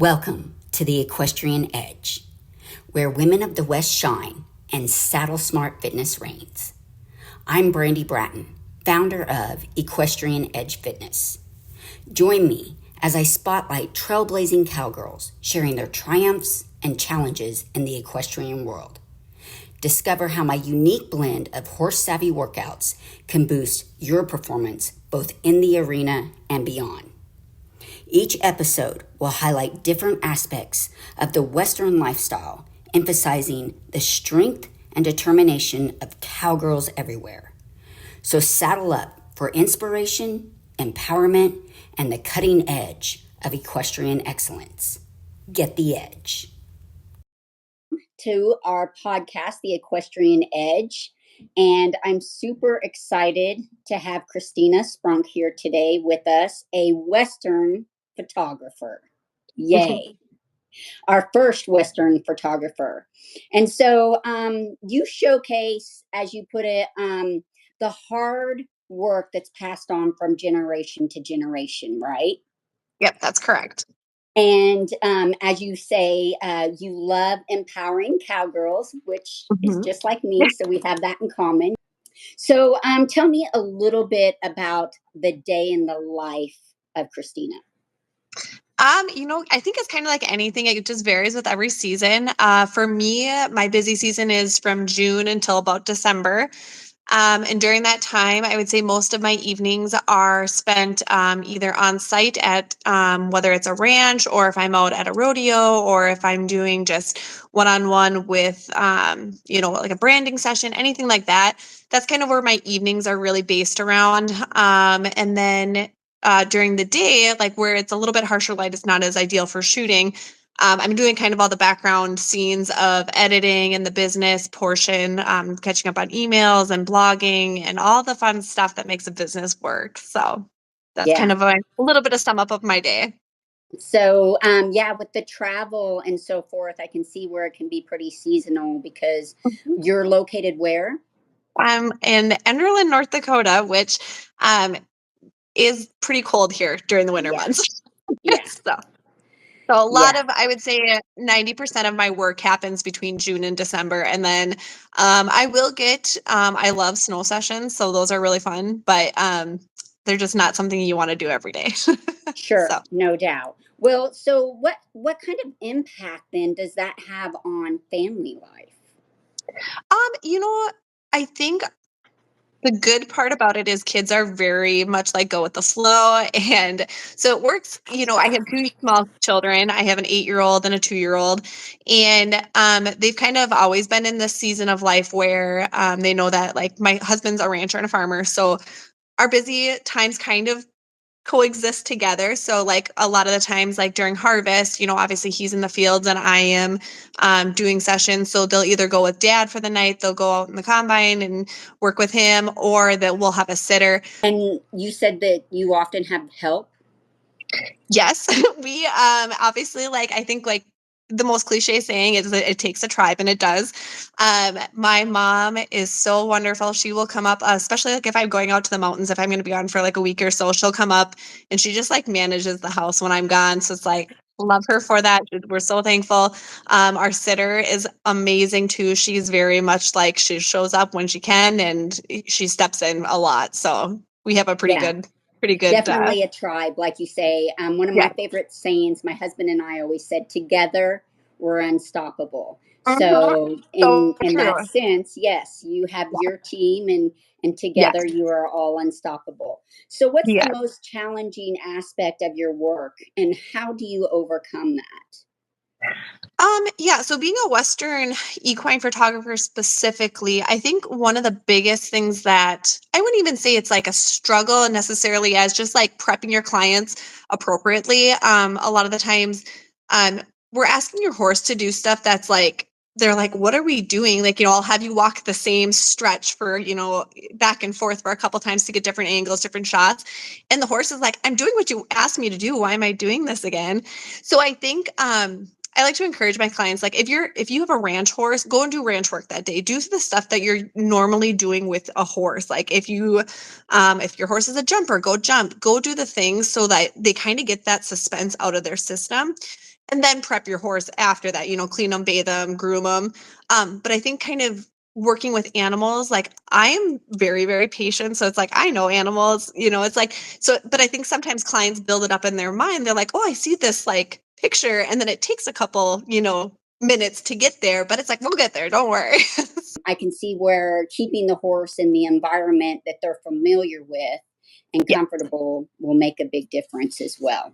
Welcome to the Equestrian Edge, where women of the West shine and saddle smart fitness reigns. I'm Brandy Bratton, founder of Equestrian Edge Fitness. Join me as I spotlight trailblazing cowgirls sharing their triumphs and challenges in the equestrian world. Discover how my unique blend of horse-savvy workouts can boost your performance both in the arena and beyond. Each episode will highlight different aspects of the Western lifestyle, emphasizing the strength and determination of cowgirls everywhere. So saddle up for inspiration, empowerment, and the cutting edge of equestrian excellence. Get the edge. To our podcast, The Equestrian Edge. And I'm super excited to have Christina Sprunk here today with us, a Western photographer. Yay. Our first Western photographer. And so you showcase, as you put it, the hard work that's passed on from generation to generation, right? Yep, that's correct. And as you say, you love empowering cowgirls, which is just like me. So we have that in common. So tell me a little bit about the day in the life of Christina. I think it's kind of like anything. It just varies with every season. For me, my busy season is from June until about December. And during that time, I would say most of my evenings are spent either on site at whether it's a ranch or if I'm out at a rodeo or if I'm doing just one-on-one with, like a branding session, anything like that. That's kind of where my evenings are really based around. And then during the day, like where it's a little bit harsher light, it's not as ideal for shooting. I'm doing kind of all the background scenes of editing and the business portion, catching up on emails and blogging and all the fun stuff that makes a business work. So that's kind of a little bit of sum up of my day. So, with the travel and so forth, I can see where it can be pretty seasonal because you're located where? I'm in Enderlin, North Dakota, which is pretty cold here during the winter months. Yeah. So a lot of, I would say 90% of my work happens between June and December. And then I will get, I love snow sessions. So those are really fun, but they're just not something you want to do every day. Sure. So. No doubt. Well, so what kind of impact then does that have on family life? I think the good part about it is kids are very much like go with the flow. And so it works. I have two small children. I have an 8-year-old and a 2-year-old. And they've kind of always been in this season of life where they know that like my husband's a rancher and a farmer. So our busy times kind of coexist together. So like a lot of the times, like during harvest, obviously he's in the fields and I am doing sessions. So they'll either go with dad for the night, they'll go out in the combine and work with him, or that we'll have a sitter. And you said that you often have help? Yes, we obviously I think the most cliche saying is that it takes a tribe, and it does. My mom is so wonderful. She will come up, especially like if I'm going out to the mountains, if I'm going to be on for like a week or so, she'll come up and she just like manages the house when I'm gone. So it's like, love her for that. We're so thankful. Our sitter is amazing too. She's very much like she shows up when she can and she steps in a lot. So we have a pretty good. Definitely a tribe, like you say. One of my favorite sayings, my husband and I always said, together we're unstoppable. So in that sense, yes, you have your team and together you are all unstoppable. So what's the most challenging aspect of your work and how do you overcome that? So being a Western equine photographer specifically, I think one of the biggest things that I wouldn't even say it's like a struggle necessarily as just like prepping your clients appropriately. A lot of the times, we're asking your horse to do stuff that's like, they're like, what are we doing? Like, I'll have you walk the same stretch for, back and forth for a couple times to get different angles, different shots. And the horse is like, I'm doing what you asked me to do. Why am I doing this again? So I think, I like to encourage my clients, like if you have a ranch horse, go and do ranch work that day. Do the stuff that you're normally doing with a horse. Like if your horse is a jumper, go jump, go do the things so that they kind of get that suspense out of their system. and then prep your horse after that, clean them, bathe them, groom them. But I think kind of working with animals, like I am very, very patient. So it's like, I know animals, it's like, so, but I think sometimes clients build it up in their mind. They're like, oh, I see this like picture. And then it takes a couple, minutes to get there, but it's like, we'll get there. Don't worry. I can see where keeping the horse in the environment that they're familiar with and Yeah. comfortable will make a big difference as well.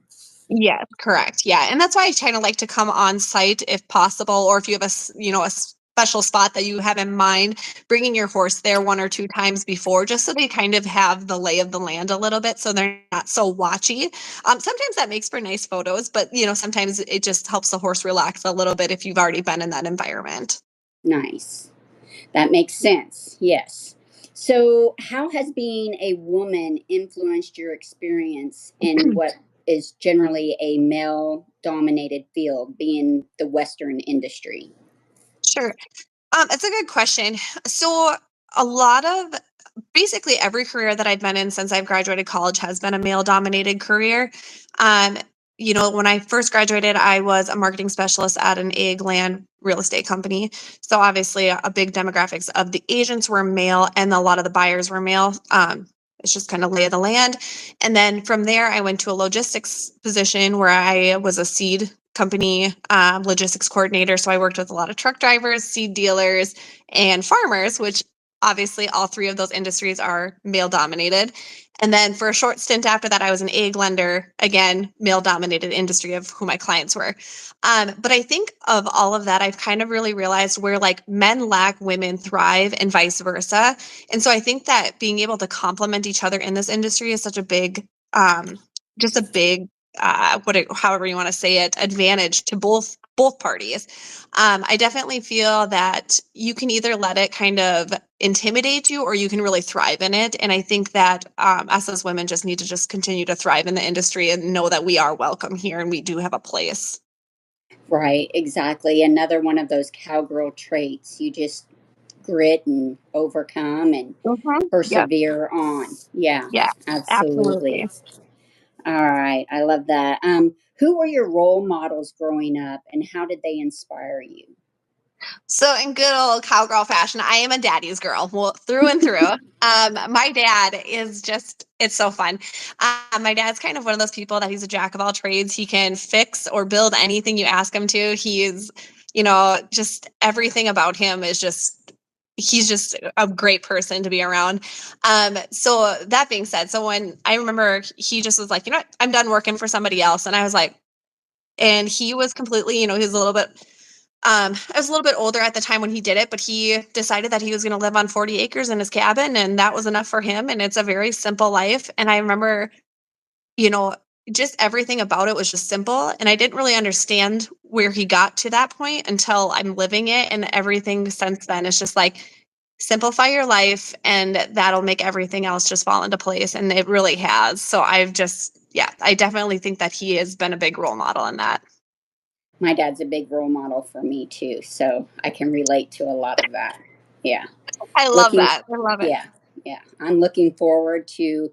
Yes, correct. Yeah. And that's why I kind of like to come on site if possible, or if you have a special spot that you have in mind, bringing your horse there one or two times before, just so they kind of have the lay of the land a little bit. So they're not so watchy. Sometimes that makes for nice photos, but sometimes it just helps the horse relax a little bit if you've already been in that environment. Nice. That makes sense. Yes. So, how has being a woman influenced your experience in what is generally a male dominated field, being the Western industry? Sure. It's a good question. So a lot of basically every career that I've been in since I've graduated college has been a male dominated career. Um, when I first graduated, I was a marketing specialist at an egg land real estate company. So obviously a big demographics of the agents were male and a lot of the buyers were male. It's just kind of lay of the land. And then from there, I went to a logistics position where I was a seed company logistics coordinator. So I worked with a lot of truck drivers, seed dealers, and farmers, which obviously all three of those industries are male dominated. And then for a short stint after that, I was an egg lender, again, male dominated industry of who my clients were. But I think of all of that, I've kind of really realized where like men lack, women thrive, and vice versa. And so I think that being able to complement each other in this industry is such a big, just a big, however you want to say it, advantage to both parties. I definitely feel that you can either let it kind of intimidate you or you can really thrive in it. And I think that us as women just need to just continue to thrive in the industry and know that we are welcome here and we do have a place. Right, exactly. Another one of those cowgirl traits. You just grit and overcome and Yep. persevere on. Yeah, Yeah. absolutely. Absolutely. All right, I love that. Who were your role models growing up, and how did they inspire you? So in good old cowgirl fashion, I am a daddy's girl, well, through and through. My dad is just, it's so fun. My dad's kind of one of those people that he's a jack of all trades. He can fix or build anything you ask him to. He's, just everything about him is just, he's just a great person to be around. So that being said, so when I remember he just was like, what, I'm done working for somebody else. And I was like, and he was completely, he was a little bit I was a little bit older at the time when he did it, but he decided that he was going to live on 40 acres in his cabin and that was enough for him. And it's a very simple life. And I remember, you know, just everything about it was just simple. And I didn't really understand where he got to that point until I'm living it. And everything since then is just like, simplify your life and that'll make everything else just fall into place. And it really has. So I've just, yeah, I definitely think that he has been a big role model in that. My dad's a big role model for me too, so I can relate to a lot of that. Yeah. I love Looking that. I love it. yeah, yeah. I'm looking forward to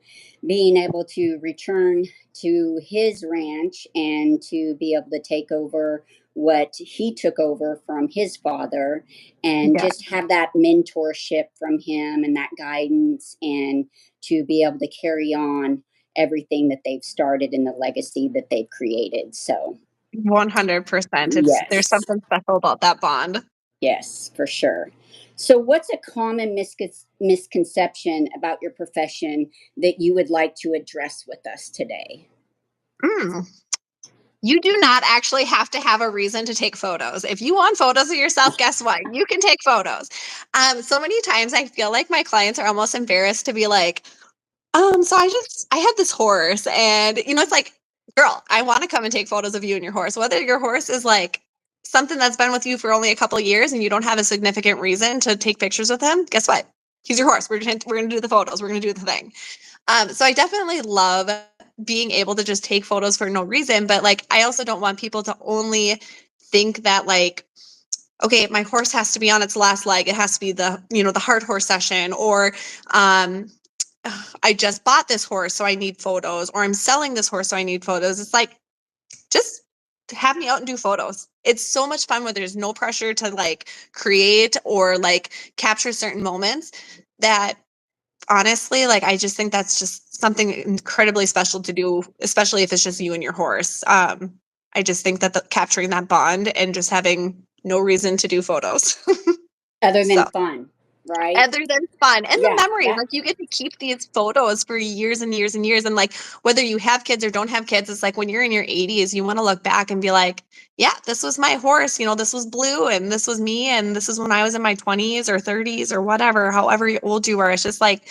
being able to return to his ranch and to be able to take over what he took over from his father and Yeah. just have that mentorship from him and that guidance and to be able to carry on everything that they've started and the legacy that they've created. So, 100%. There's yes. something special about that bond. Yes, for sure. So, what's a common misconception about your profession that you would like to address with us today? Mm. You do not actually have to have a reason to take photos. If you want photos of yourself, guess what? You can take photos. So many times I feel like my clients are almost embarrassed to be like, so I had this horse and it's like, girl, I want to come and take photos of you and your horse. Whether your horse is like something that's been with you for only a couple of years and you don't have a significant reason to take pictures with him, guess what? He's your horse. We're gonna do the photos. We're gonna do the thing. So I definitely love being able to just take photos for no reason, but like I also don't want people to only think that like, okay, my horse has to be on its last leg. It has to be the hard horse session, or um, I just bought this horse, so I need photos, or I'm selling this horse, so I need photos. It's like just have me out and do photos. It's so much fun where there's no pressure to like create or like capture certain moments that honestly, like I just think that's just something incredibly special to do, especially if it's just you and your horse. I just think that capturing that bond and just having no reason to do photos. Other So than fun, right? other than fun and the Yeah, memories, that like you get to keep these photos for years and years and years. And like whether you have kids or don't have kids, it's like when you're in your 80s, you want to look back and be like, yeah, this was my horse, this was Blue and this was me and this is when I was in my 20s or 30s or whatever, however old you are. It's just like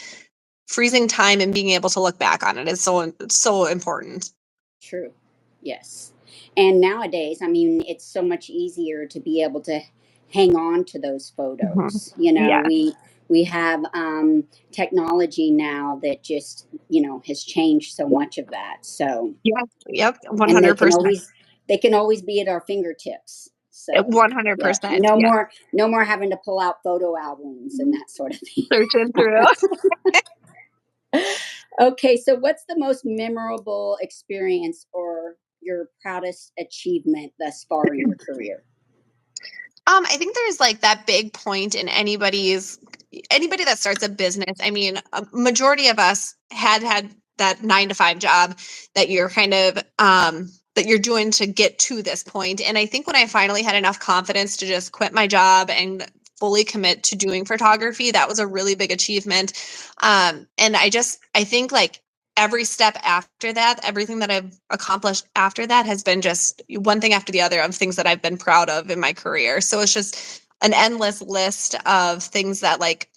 freezing time and being able to look back on it is so important. true. Yes. And nowadays, I mean, it's so much easier to be able to hang on to those Mhm. photos. You know, Yeah. we have technology now that just, has changed so much of that. So, Yeah. Yep. and 100%. they can always be at our fingertips. So, yeah, 100%. Yeah. no more having to pull out photo albums and that sort of thing. Searching through. Okay, so what's the most memorable experience or your proudest achievement thus far in your career? I think there's like that big point in anybody that starts a business. I mean, a majority of us had that 9 to 5 job that you're kind of that you're doing to get to this point. And I think when I finally had enough confidence to just quit my job and fully commit to doing photography, that was a really big achievement. And I think like every step after that, everything that I've accomplished after that has been just one thing after the other of things that I've been proud of in my career. So it's just an endless list of things that like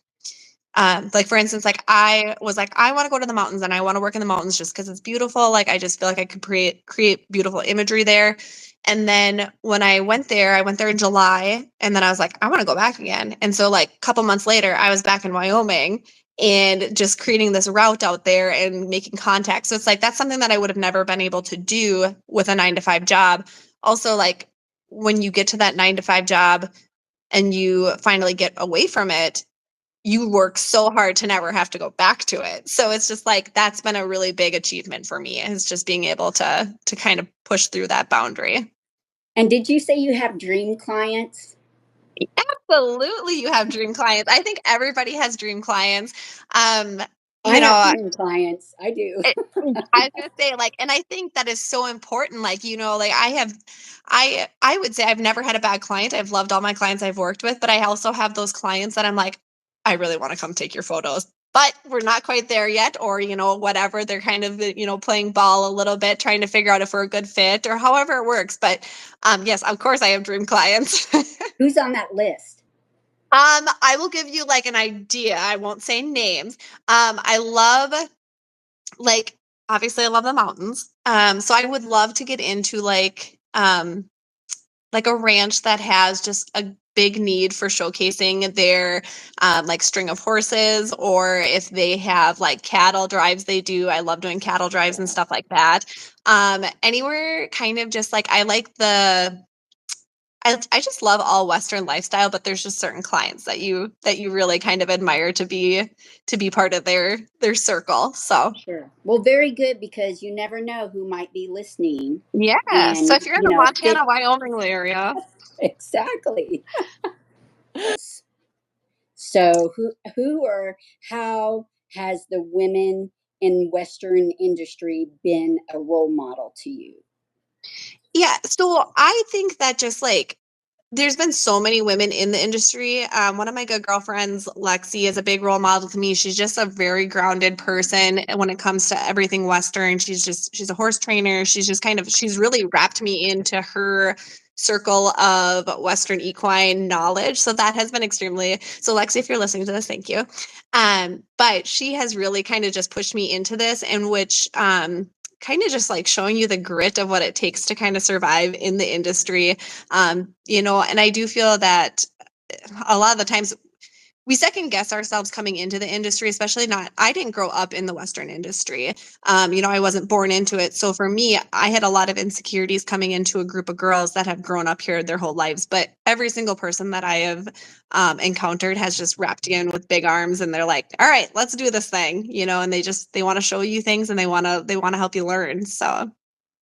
for instance, like I was like, I want to go to the mountains and I want to work in the mountains just because it's beautiful. Like I just feel like I could create beautiful imagery there. And then when I went there in July, and then I was like, I want to go back again. And so like a couple months later, I was back in Wyoming and just creating this route out there and making contacts. So it's like that's something that I would have never been able to do with a 9 to 5 job. Also, like when you get to that 9 to 5 job and you finally get away from it, you work so hard to never have to go back to it. So it's just like that's been a really big achievement for me is just being able to kind of push through that boundary. And did you say you have dream clients? Absolutely, you have dream clients. I think everybody has dream clients. Um, I you have know, dream clients. I do. it, I was gonna say like, and I think that is so important. Like, like I would say I've never had a bad client. I've loved all my clients I've worked with, but I also have those clients that I'm like, I really want to come take your photos. But we're not quite there yet, or whatever. They're kind of playing ball a little bit, trying to figure out if we're a good fit or however it works. But yes, of course, I have dream clients. Who's on that list? I will give you like an idea. I won't say names. I love like obviously I love the mountains. So I would love to get into like a ranch that has just a big need for showcasing their like string of horses, or if they have like cattle drives they do. I love doing cattle drives and stuff like that. Anywhere kind of just like I just love all Western lifestyle, but there's just certain clients that you really kind of admire to be part of their circle. So Sure. Well, very good because you never know who might be listening yeah. So and, if you're in the fit Montana, Wyoming area, exactly. So, who or how has the women in Western industry been a role model to you? yeah. So I think that just like there's been so many women in the industry. One of my good girlfriends, Lexi, is a big role model to me. She's just a very grounded person when it comes to everything Western. She's a horse trainer. She's really wrapped me into her circle of Western equine knowledge. So that has been extremely so Lexi, if you're listening to this, thank you. But she has really kind of just pushed me into this, in which kind of just like showing you the grit of what it takes to kind of survive in the industry. And I do feel that a lot of the times we second guess ourselves coming into the industry, especially not, I didn't grow up in the Western industry. I wasn't born into it. So for me, I had a lot of insecurities coming into a group of girls that have grown up here their whole lives. But every single person that I have encountered has just wrapped you in with big arms and they're like, all right, let's do this thing, and they want to show you things and they want to help you learn. So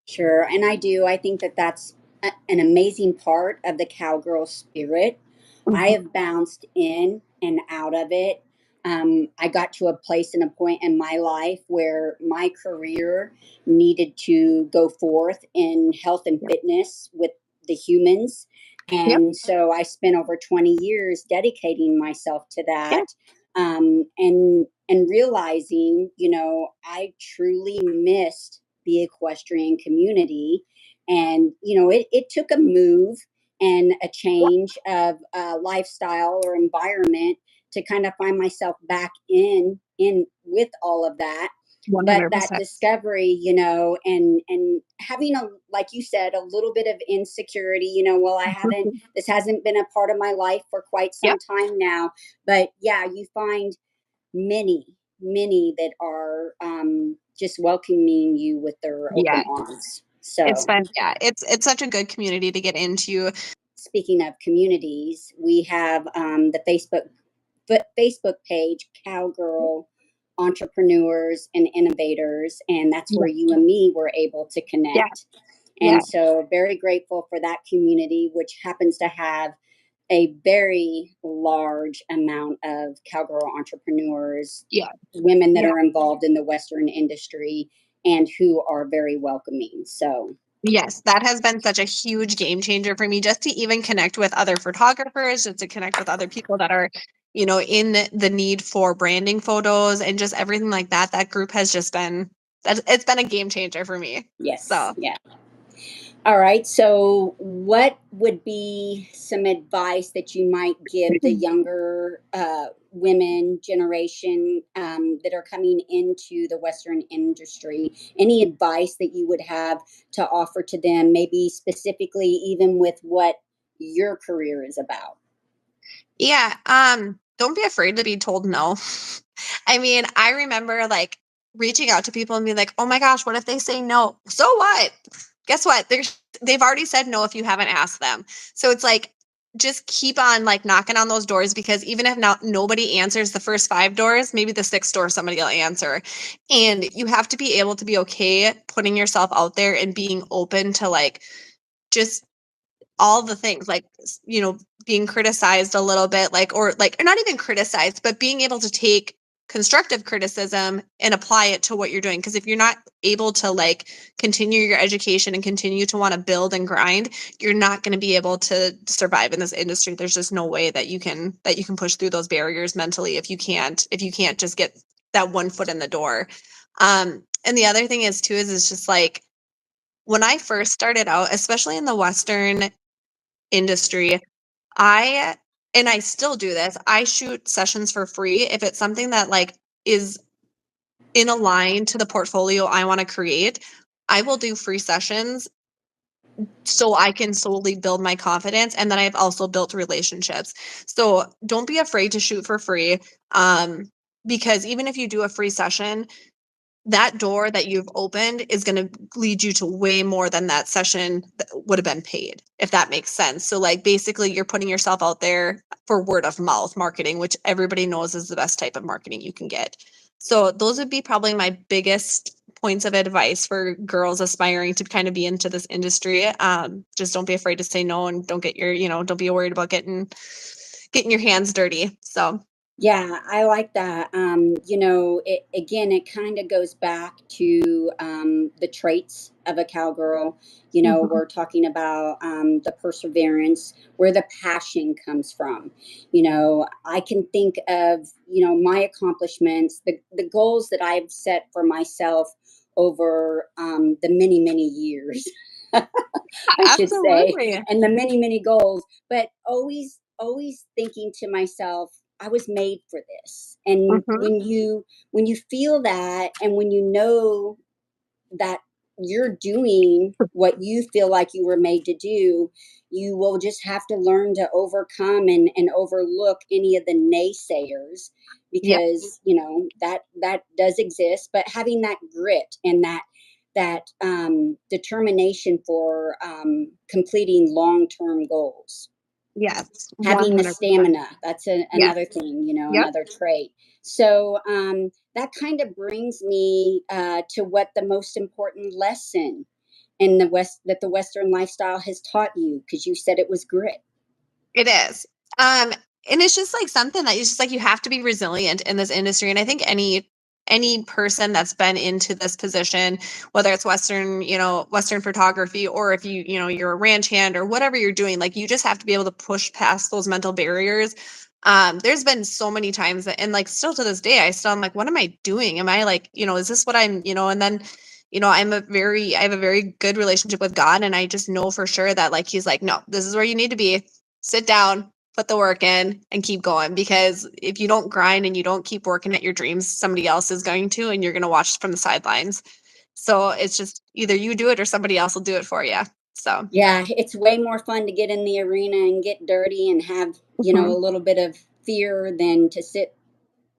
Sure, and I do. I think that that's an amazing part of the cowgirl spirit. I Mhm. have bounced in and out of it. I got to a place and a point in my life where my career needed to go forth in health and Yep. fitness with the humans. Yep. And so I spent over 20 years dedicating myself to Yeah. that, and realizing, I truly missed the equestrian community. And, it took a move and a Yep. change of lifestyle or environment to kind of find myself back in with all of that. But that 100%. discovery, and having, a like you said, a little bit of insecurity, well, I haven't this hasn't been a part of my life for quite some Yep. time now. But yeah, you find many that are just welcoming you with their open Yeah. arms. It's So fun. Yeah. It's such a good community to get into. speaking of communities, we have the Facebook page, Cowgirl Entrepreneurs and Innovators, and that's Yeah. where you and me were able to Yeah. connect. Yeah. And so, very grateful for that community, which happens to have a very large amount of cowgirl entrepreneurs, Yeah. women that Yeah. are involved in the Western industry, and who are very welcoming. So, Yes, that has been such a huge game changer for me just to even connect with other photographers, just to connect with other people that are, in the need for branding photos and just everything like that. That group has just been that it's been a game changer for me. yes, So, yeah. All right. So, what would be some advice that you might give the younger women generation that are coming into the Western industry? Any advice that you would have to offer to them, maybe specifically even with what your career is about? yeah, don't be afraid to be told no. I mean, I remember like reaching out to people and being like, "Oh my gosh, what if they say no?" So what? Guess what? They've already said no if you haven't asked them. So it's like just keep on like knocking on those doors, because even if not nobody answers the first 5 doors, maybe the sixth door somebody will answer. And you have to be able to be okay putting yourself out there and being open to like just all the things like being criticized a little bit, like, or like, or not even criticized, but being able to take constructive criticism and apply it to what you're doing, because if you're not able to like continue your education and continue to want to build and grind, you're not going to be able to survive in this industry. There's just no way that you can push through those barriers mentally if you can't just get that one foot in the door. And the other thing is too is just like when I first started out, especially in the Western industry, I and I still do this. I shoot sessions for free if it's something that like is in a line to the portfolio I want to create. I will do free sessions so I can solely build my confidence, and then I've also built relationships. So don't be afraid to shoot for free, um because even if you do a free session, that door that you've opened is going to lead you to way more than that session that would have been paid, if that makes sense. So like basically you're putting yourself out there for word of mouth marketing, which everybody knows is the best type of marketing you can get. So those would be probably my biggest points of advice for girls aspiring to kind of be into this industry. Just don't be afraid to say no, and don't get your, don't be worried about getting your hands dirty. So Yeah, I like that. It kind of goes back to the traits of a cowgirl. mhm. We're talking about the perseverance, where the passion comes from. I can think of, my accomplishments, the goals that I've set for myself over the many, many years, I should say, Absolutely. and the many, many goals, but always thinking to myself, I was made for this. And Mhm. when you feel that, and when you know that you're doing what you feel like you were made to do, you will just have to learn to overcome and overlook any of the naysayers, Yep. because that does exist. But having that grit and that determination for completing long-term goals, Yes. having the 100%. stamina, that's Yes. another thing, Yep. another trait. So that kind of brings me to what the most important lesson and the Western lifestyle has taught you? Because you said it was grit. It is. And it's just like something that it's just like you have to be resilient in this industry. And I think any person that's been into this position, whether it's Western photography, or if you're a ranch hand or whatever you're doing, like you just have to be able to push past those mental barriers. There's been so many times that, and like still to this day, I'm like, what am I doing? Am I like, is this what and then I have a very good relationship with God, and I just know for sure that like he's like, no, this is where you need to be. Sit down, put the work in, and keep going, because if you don't grind and you don't keep working at your dreams, somebody else is going to, and you're going to watch from the sidelines. So it's just either you do it or somebody else will do it for you. So Yeah, it's way more fun to get in the arena and get dirty and have, a mhm. little bit of fear than to sit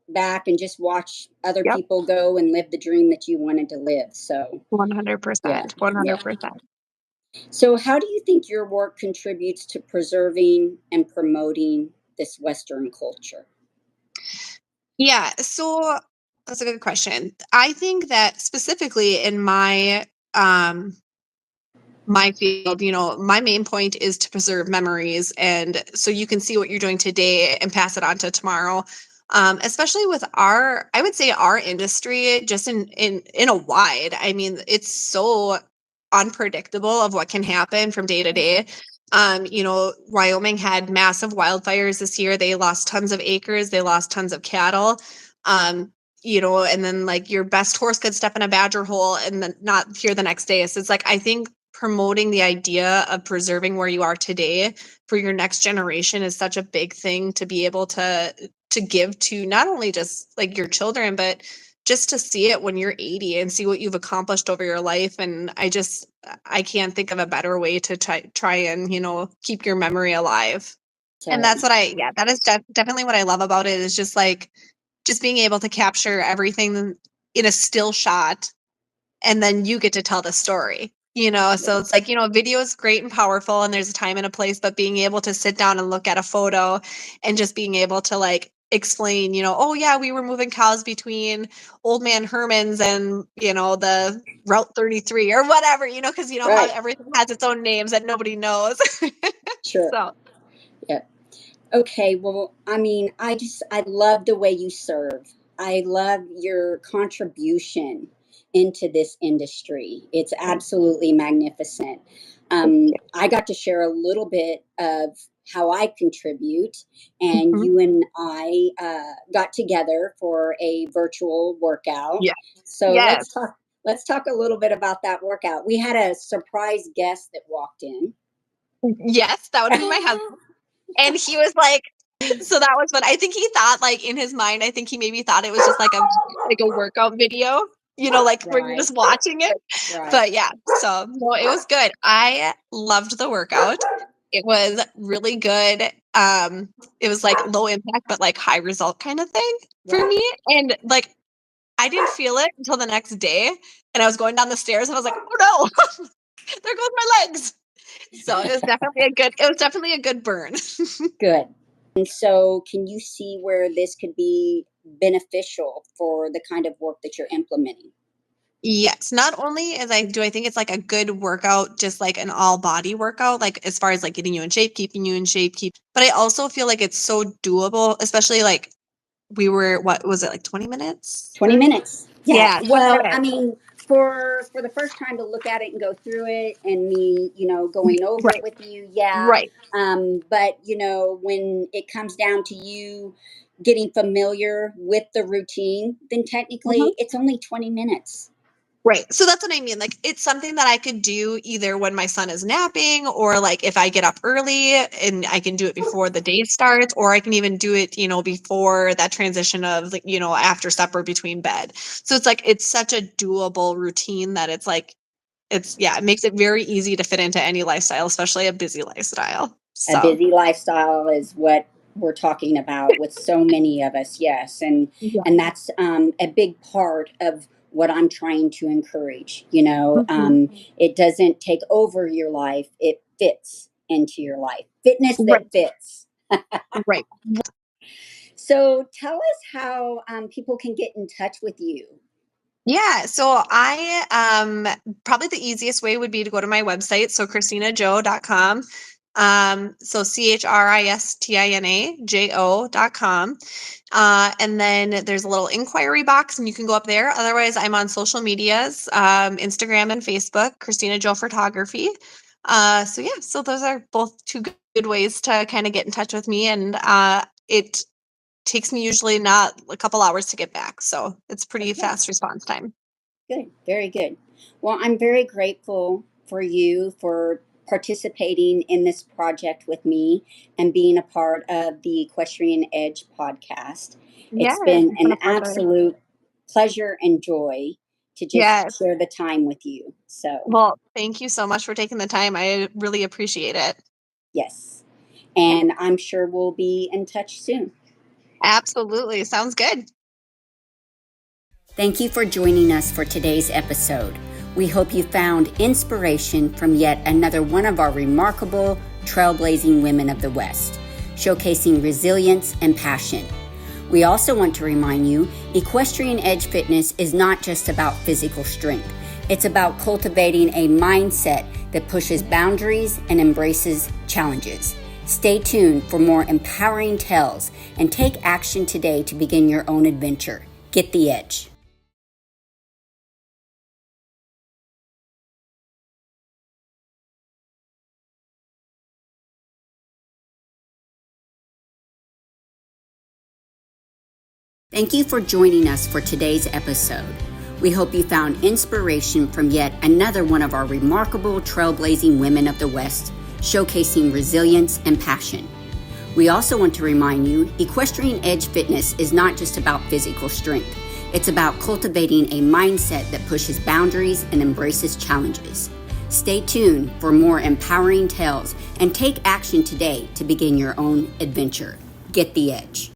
back and just watch other Yep. people go and live the dream that you wanted to live. So, yeah, 100%. yeah. 100%. So, how do you think your work contributes to preserving and promoting this Western culture? Yeah. So that's a good question. I think that specifically in my field, my main point is to preserve memories. And so you can see what you're doing today and pass it on to tomorrow. Especially with I would say our industry, just in a wide, I mean, it's so unpredictable of what can happen from day to day. Wyoming had massive wildfires this year. They lost tons of acres. They lost tons of cattle. Um, and then like your best horse could step in a badger hole and then not here the next day. So it's like, I think promoting the idea of preserving where you are today for your next generation is such a big thing to be able to give to not only just like your children, but just to see it when you're 80 and see what you've accomplished over your life. And I can't think of a better way to try and keep your memory alive. And So, that's that is definitely what I love about it, is just like just being able to capture everything in a still shot, and then you get to tell the story. So it's like, video is great and powerful, and there's a time and a place, but being able to sit down and look at a photo and just being able to like explain, oh yeah, we were moving cows between Old Man Herman's and the Route 33 or whatever, because how right, everything has its own names that nobody knows. sure. So Yeah. Okay, well, I mean, I love the way you serve. I love your contribution into this industry. It's absolutely magnificent. I got to share a little bit of how I contribute, and mhm. you and I got together for a virtual workout. Yeah. So Yes. Let's talk a little bit about that workout. We had a surprise guest that walked in. Yes, that would be my husband. And he was like, so that was what I think he thought, like in his mind, I think he maybe thought it was just like a workout video, like where you're Right, just watching it. right. But yeah, so no, it was good. I loved the workout. It was really good. It was like low impact, but like high result kind of thing for Right. me. And like I didn't feel it until the next day. And I was going down the stairs and I was like, oh no, there goes my legs. So it was definitely a good burn. Good. And so, can you see where this could be beneficial for the kind of work that you're implementing? Yes, not only I think it's like a good workout, just like an all body workout, like as far as like getting you in shape, keeping you in shape, but I also feel like it's so doable, especially like what was it, like 20 minutes? 20 30? minutes. Yeah. Yeah, 20 Well, I minutes. mean, for the first time to look at it and go through it, and me, going over it Right, with you, yeah. right. But when it comes down to you getting familiar with the routine, then Mhm. technically it's only 20 minutes. Right. So that's what I mean. Like it's something that I could do either when my son is napping, or like if I get up early and I can do it before the day starts, or I can even do it, before that transition of like, after supper between bed. So it's like it's such a doable routine that it's like it makes it very easy to fit into any lifestyle, especially a busy lifestyle. A So busy lifestyle is what we're talking about with so many of us, yes, yeah. and that's a big part of what I'm trying to encourage. Mhm. It doesn't take over your life; it fits into your life. Fitness that Right. fits. Right. So, tell us how people can get in touch with you. Yeah, so I probably the easiest way would be to go to my website, so ChristinaJo.com. So ChristinaJo.com. And then there's a little inquiry box and you can go up there. Otherwise, I'm on social medias, Instagram and Facebook, Christina Joe Photography. So yeah, so those are both two good ways to kind of get in touch with me. And it takes me usually not a couple hours to get back. So it's pretty Okay. fast response time. Good, very good. Well, I'm very grateful for you for participating in this project with me and being a part of the Equestrian Edge podcast. Yes, It's been it's been an a pleasure. absolute pleasure and joy to just Yes. share the time with you. So, Well, thank you so much for taking the time. I really appreciate it. yes. And I'm sure we'll be in touch soon. Absolutely. Sounds good. Thank you for joining us for today's episode. We hope you found inspiration from yet another one of our remarkable, trailblazing women of the West, showcasing resilience and passion. We also want to remind you, Equestrian Edge Fitness is not just about physical strength. It's about cultivating a mindset that pushes boundaries and embraces challenges. Stay tuned for more empowering tales and take action today to begin your own adventure. Get the edge. Thank you for joining us for today's episode. We hope you found inspiration from yet another one of our remarkable trailblazing women of the West, showcasing resilience and passion. We also want to remind you, Equestrian Edge Fitness is not just about physical strength. It's about cultivating a mindset that pushes boundaries and embraces challenges. Stay tuned for more empowering tales and take action today to begin your own adventure. Get the edge.